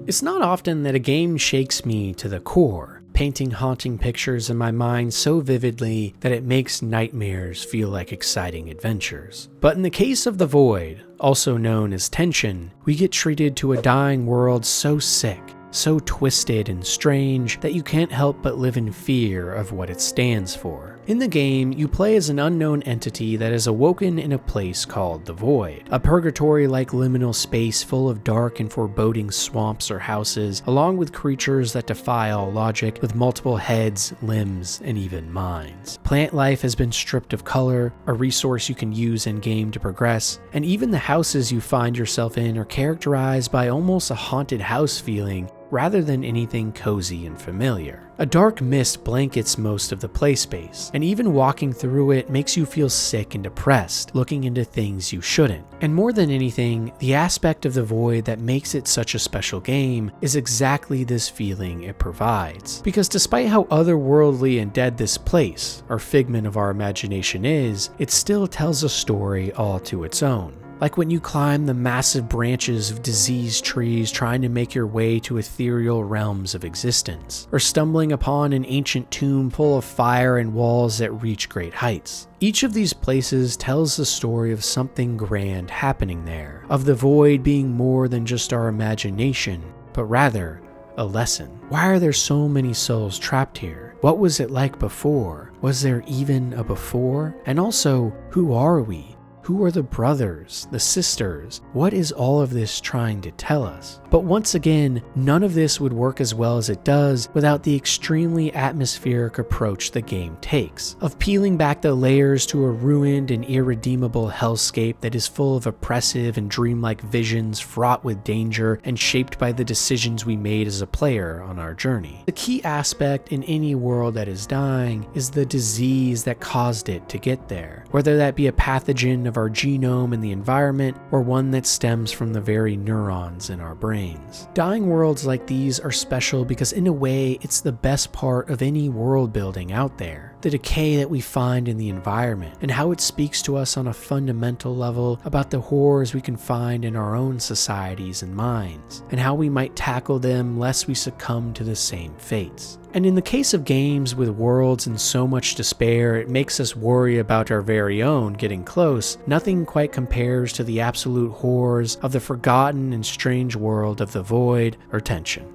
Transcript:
It's not often that a game shakes me to the core, painting haunting pictures in my mind so vividly that it makes nightmares feel like exciting adventures. But in the case of The Void, also known as Tension, we get treated to a dying world so sick, so twisted and strange that you can't help but live in fear of what it stands for. In the game, you play as an unknown entity that is awoken in a place called the Void, a purgatory-like liminal space full of dark and foreboding swamps or houses, along with creatures that defy all logic with multiple heads, limbs, and even minds. Plant life has been stripped of color, a resource you can use in-game to progress, and even the houses you find yourself in are characterized by almost a haunted house feeling rather than anything cozy and familiar. A dark mist blankets most of the play space, and even walking through it makes you feel sick and depressed, looking into things you shouldn't. And more than anything, the aspect of the Void that makes it such a special game is exactly this feeling it provides. Because despite how otherworldly and dead this place, or figment of our imagination is, it still tells a story all to its own. Like when you climb the massive branches of diseased trees trying to make your way to ethereal realms of existence, or stumbling upon an ancient tomb full of fire and walls that reach great heights. Each of these places tells the story of something grand happening there, of the Void being more than just our imagination, but rather a lesson. Why are there so many souls trapped here? What was it like before? Was there even a before? And also, who are we? Who are the brothers, the sisters? What is all of this trying to tell us? But once again, none of this would work as well as it does without the extremely atmospheric approach the game takes, of peeling back the layers to a ruined and irredeemable hellscape that is full of oppressive and dreamlike visions fraught with danger and shaped by the decisions we made as a player on our journey. The key aspect in any world that is dying is the disease that caused it to get there, whether that be a pathogen of our genome and the environment, or one that stems from the very neurons in our brains. Dying worlds like these are special because in a way, it's the best part of any world building out there. The decay that we find in the environment, and how it speaks to us on a fundamental level about the horrors we can find in our own societies and minds, and how we might tackle them lest we succumb to the same fates. And in the case of games with worlds and so much despair it makes us worry about our very own getting close, nothing quite compares to the absolute horrors of the forgotten and strange world of the Void or Tension.